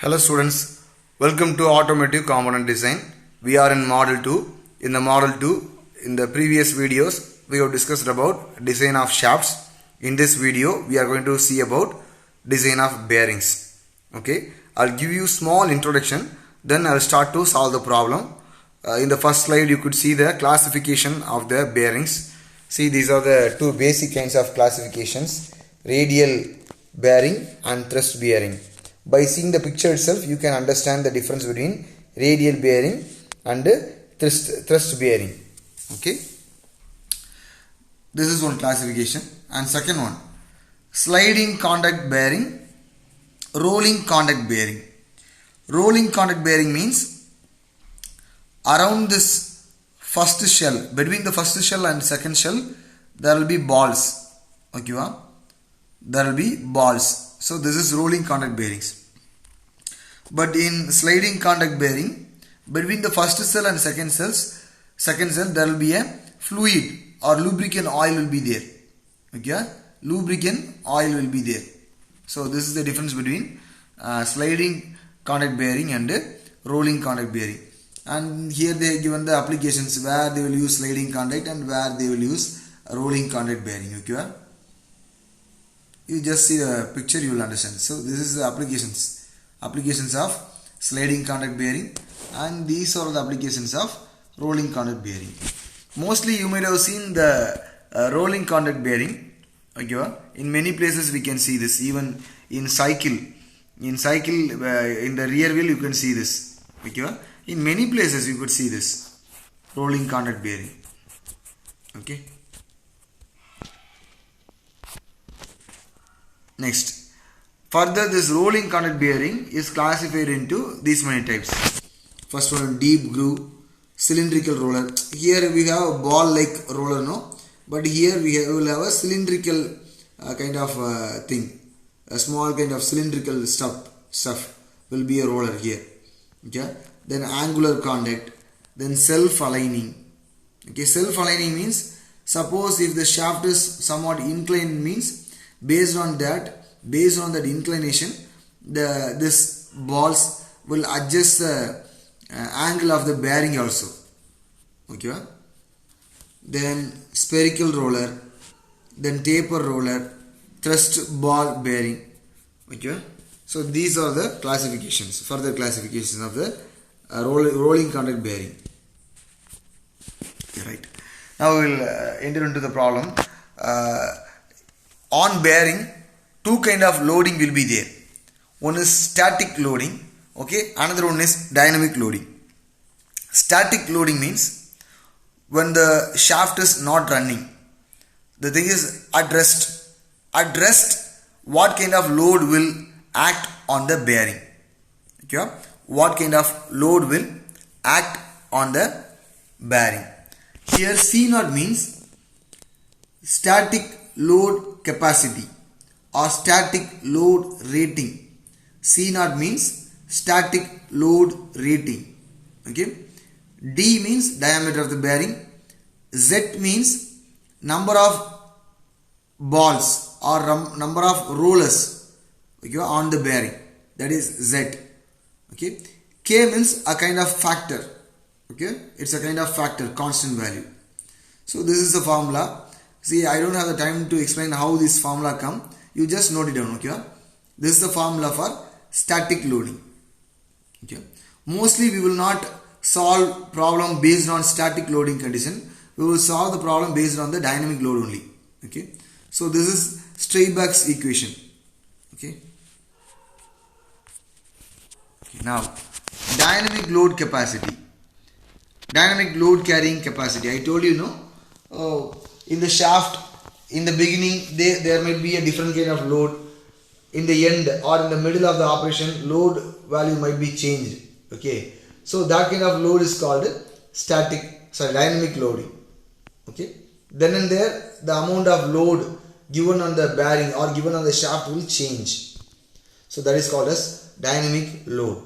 Hello students, welcome to Automotive Component Design. We are in Model 2. In the Model 2, in the previous videos, we have discussed about design of shafts. In this video, we are going to see about design of bearings. Okay, I'll give you small introduction, then I'll start to solve the problem. In the first slide, you could see the classification of the bearings. See, these are the two basic kinds of classifications: radial bearing and thrust bearing. By seeing the picture itself, you can understand the difference between radial bearing and thrust bearing. Okay, this is one classification. And second one, sliding contact bearing, rolling contact bearing. Rolling contact bearing means around this first shell, between the first shell and second shell, there will be balls. Okay, there will be balls. So this is rolling contact bearings. But in sliding contact bearing, between the first cell and second cell, there will be a fluid or lubricant oil will be there. Okay, lubricant oil will be there. So this is the difference between sliding contact bearing and rolling contact bearing. And here they have given the applications where they will use sliding contact and where they will use rolling contact bearing. Okay, you just see the picture, you will understand. So this is the applications of sliding contact bearing, and these are the applications of rolling contact bearing. Mostly you might have seen the rolling contact bearing. Okay, in many places we can see this. Even in cycle, in the rear wheel you can see this. Okay, in many places you could see this rolling contact bearing. Okay. Next, further, this rolling contact bearing is classified into these many types. First one, deep groove, cylindrical roller. Here we have a ball-like roller, no? But here we will have a cylindrical kind of thing. A small kind of cylindrical stuff will be a roller here. Okay. Then angular contact. Then self-aligning. Okay, self-aligning means, suppose if the shaft is somewhat inclined, means based on that inclination, this balls will adjust the angle of the bearing also. Okay. Then spherical roller, then taper roller, thrust ball bearing. Okay. So these are the classifications, further classifications of the rolling contact bearing. Okay, right. Now we will enter into the problem. On bearing, two kind of loading will be there. One is static loading, okay, another one is dynamic loading. Static loading means when the shaft is not running, the thing is at rest. At rest, what kind of load will act on the bearing? Okay, what kind of load will act on the bearing? Here C0 means static load capacity or static load rating. C0 means static load rating. Okay. D means diameter of the bearing. Z means number of balls or number of rollers, okay, on the bearing. That is Z. Okay. K means a kind of factor. Okay. It's a kind of factor, constant value. So this is the formula. See, I don't have the time to explain how this formula come. You just note it down. Okay. This is the formula for static loading. Okay. Mostly we will not solve problem based on static loading condition. We will solve the problem based on the dynamic load only. Okay. So this is Streiberg's equation. Okay. Now, dynamic load capacity. Dynamic load carrying capacity. I told you, no. In the shaft, in the beginning, there might be a different kind of load. In the end or in the middle of the operation, load value might be changed. Okay. So that kind of load is called dynamic loading. Okay. Then and there, the amount of load given on the bearing or given on the shaft will change. So that is called as dynamic load.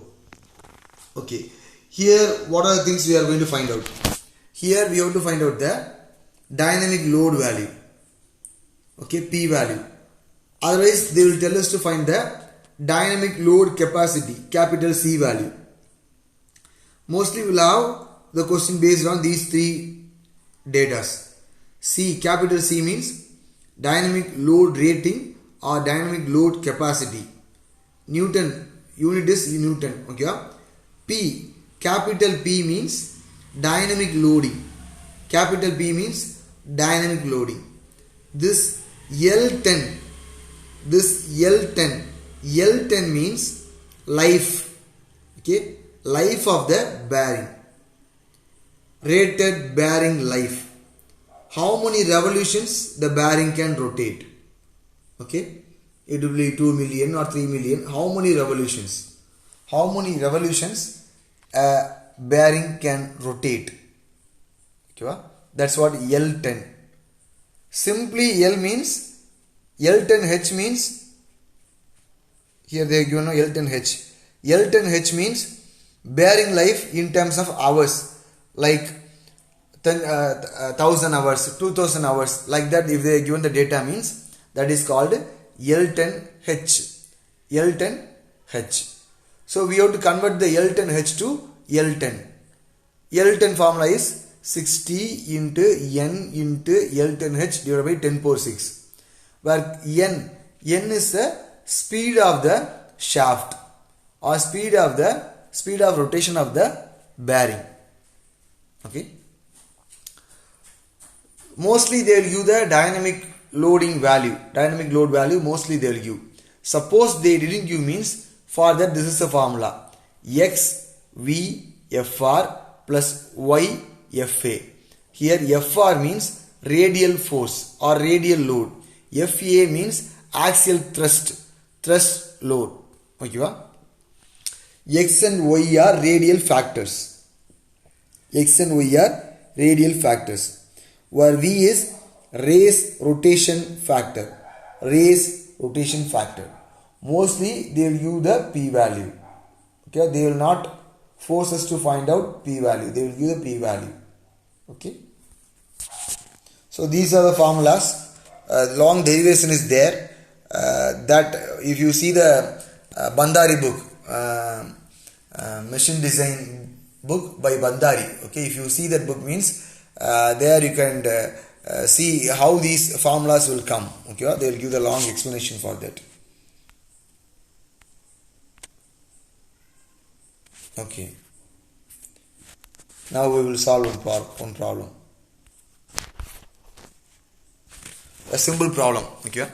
Okay. Here, what are the things we are going to find out? Here we have to find out the dynamic load value. Okay, P value. Otherwise, they will tell us to find the dynamic load capacity, capital C value. Mostly we'll have the question based on these three datas. C, capital C means dynamic load rating or dynamic load capacity. Newton, unit is Newton. Okay. P, capital P means dynamic loading. Capital P means dynamic loading. This L10, L10 means life. Okay, life of the bearing. Rated bearing life. How many revolutions the bearing can rotate? Okay, it will be 2 million or 3 million. How many revolutions? How many revolutions a bearing can rotate? Okay, that's what L10. Simply L means L10H means, here they are given L10H. L10H means bearing life in terms of hours, like 1000 hours, 2000 hours, like that. If they are given the data means, that is called L10H. L10H. So we have to convert the L10H to L10. L10 formula is 60 into N into L10H divided by 10 power 6. Where N is the speed of the shaft or speed of rotation of the bearing. Okay. Mostly they will give the dynamic loading value. Dynamic load value mostly they will give. Suppose they didn't give means, for that this is the formula. X V Fr plus Y Fa. Here Fr means radial force or radial load. Fa means axial thrust load. Okay. X and Y are radial factors. X and Y are radial factors. Where V is race rotation factor. Race rotation factor. Mostly they will give the P value. Okay, they will not force us to find out P value. They will give the P value. Okay. So these are the formulas. Long derivation is there. That if you see the Bandari book, machine design book by Bandari. Okay, if you see that book means there you can see how these formulas will come. Okay, they will give the long explanation for that. Okay. Now we will solve one problem. A simple problem. Okay.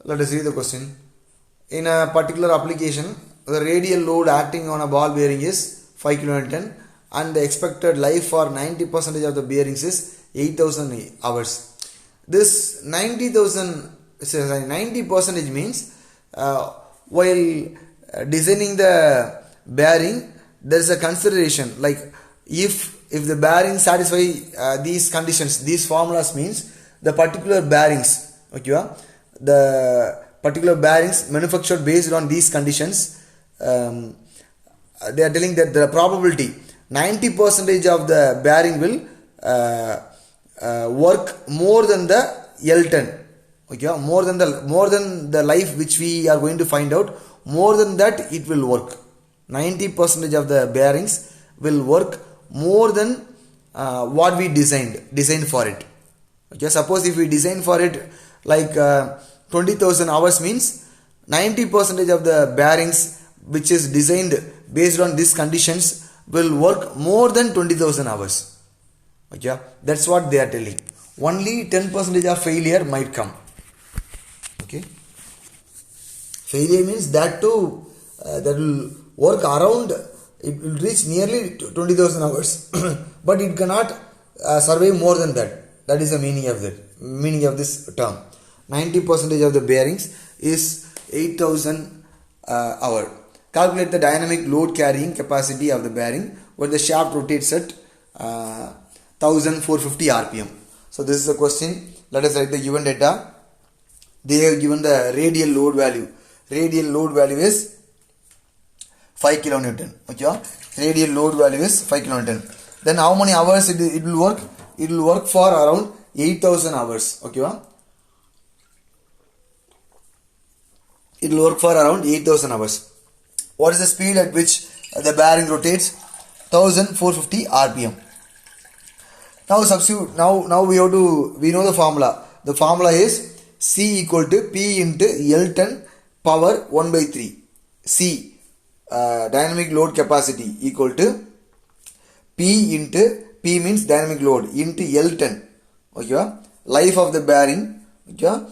Let us read the question. In a particular application, the radial load acting on a ball bearing is 5 kN and the expected life for 90% of the bearings is 8000 hours. This 90% means while designing the bearing, there is a consideration like if the bearing satisfy these conditions, these formulas means the particular bearings, okay, the particular bearings manufactured based on these conditions, they are telling that the probability 90% of the bearing will work more than the L10. Okay, more than the life which we are going to find out, more than that it will work. 90% of the bearings will work more than what we designed for it. Okay, suppose if we design for it like 20,000 hours means 90% of the bearings which is designed based on these conditions will work more than 20,000 hours. Okay, that's what they are telling. Only 10% of failure might come. Okay, failure means that too that will work around, it will reach nearly 20,000 hours but it cannot survive more than that. That is the meaning of this term. 90% of the bearings is 8,000 hour. Calculate the dynamic load carrying capacity of the bearing where the shaft rotates at 1450 rpm. So this is the question. Let us write the given data. They have given the radial load value. Radial load value is 5 kN. Okay, radial load value is 5 kN. Then how many hours it will work? It will work for around 8,000 hours. Okay, it will work for around 8000 hours. What is the speed at which the bearing rotates? 1450 rpm. Now substitute. Now we know the formula. The formula is C equal to P into L10 power 1 by 3. C, dynamic load capacity, equal to P into, P means dynamic load, into L10. Okay, life of the bearing. Okay,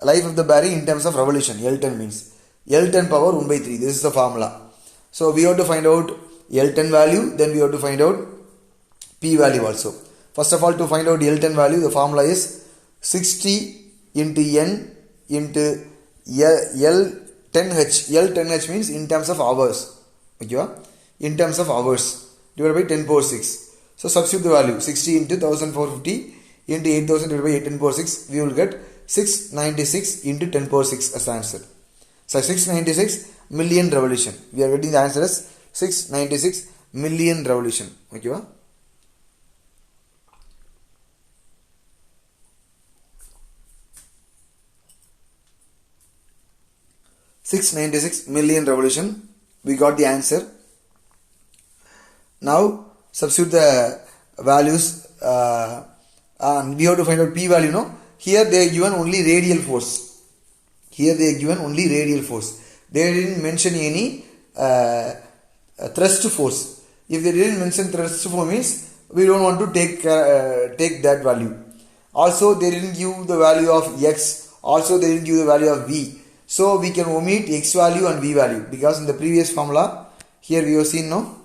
life of the bearing in terms of revolution. L10 means L10 power 1 by 3. This is the formula. So we have to find out L10 value, then we have to find out P value also. First of all, to find out L10 value, the formula is 60 into N into L10H. L10H means in terms of hours. Okay, in terms of hours, divided by 10 power 6. So substitute the value 60 into 1450 into 8000 divided by 10 power 6. We will get 696 into 10 power 6 as the answer. So 696 million revolution. We are getting the answer as 696 million revolution. Okay. 696 million revolution. We got the answer. Now substitute the values and we have to find out P value. No, here they are given only radial force. Here they are given only radial force. They didn't mention any thrust force. If they didn't mention thrust force, means we don't want to take that value. Also they didn't give the value of X. Also they didn't give the value of V. So we can omit X value and V value, because in the previous formula here we have seen, no,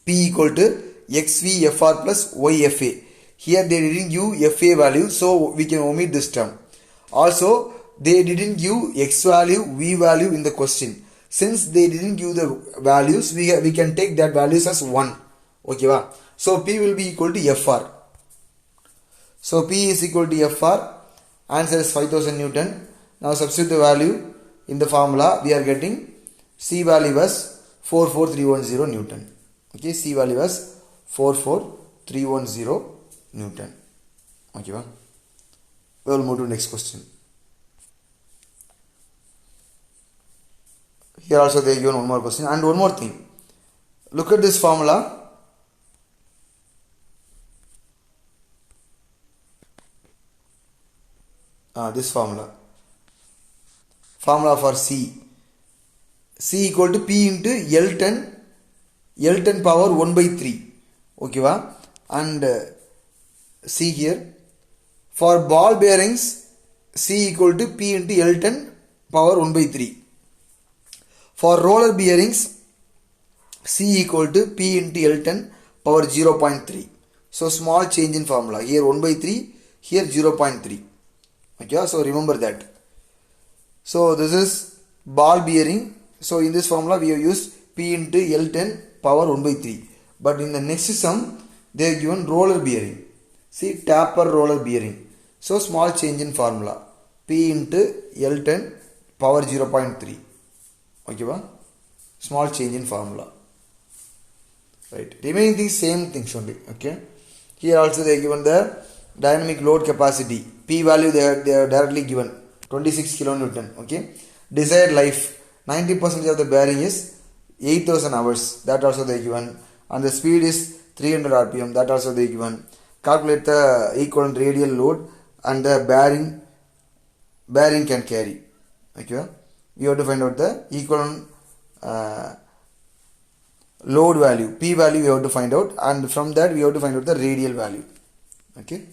P equal to XVFR plus YFA. Here they didn't give FA value, so we can omit this term. Also they didn't give X value, V value in the question. Since they didn't give the values, we can take that values as 1. Okay, va? So P will be equal to FR. So P is equal to FR. Answer is 5000 Newton. Now substitute the value in the formula. We are getting C value was 44310 Newton. Okay, C value was 44310 Newton. Okay, well, we will move to next question. Here also they given one more question and one more thing. Look at this formula. This formula for C. C equal to P into L10 power 1 by 3. Okay, va? And see here, for ball bearings, C equal to P into L10 power 1 by 3. For roller bearings, C equal to P into L10 power 0.3. So small change in formula. Here 1 by 3, here 0.3. Okay, so remember that. So this is ball bearing. So in this formula we have used P into L10 power 1 by 3. But in the next sum they have given roller bearing. See, taper roller bearing. So small change in formula. P into L10 power 0.3. Okay, va? Small change in formula. Right. Remaining things same things only. Okay. Here also they have given the dynamic load capacity. P value they are directly given 26 kilonewton. Okay. Desired life, 90% of the bearing is 8000 hours. That also they are given. And the speed is 300 rpm. That also they are given. Calculate the equivalent radial load and the bearing can carry. Okay. We have to find out the equivalent load value. P value we have to find out, and from that we have to find out the radial value. Okay.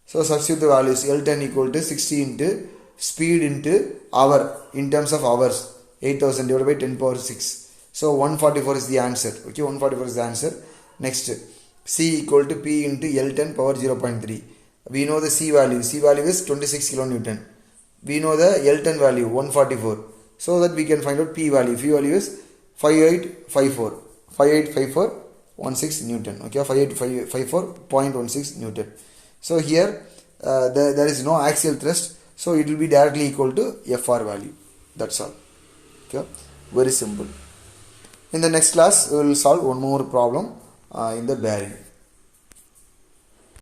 So substitute the values. L10 equal to 60 into speed into hour in terms of hours. 8000 divided by 10 power 6. So 144 is the answer. Okay, 144 is the answer. Next, C equal to P into L10 power 0.3. We know the C value. C value is 26 kilonewton. We know the L10 value 144. So that we can find out P value. P value is 5854.16 Newton. Okay, 5854.16 Newton. So here there is no axial thrust. So it will be directly equal to FR value. That's all. Okay, very simple. In the next class we will solve one more problem in the bearing.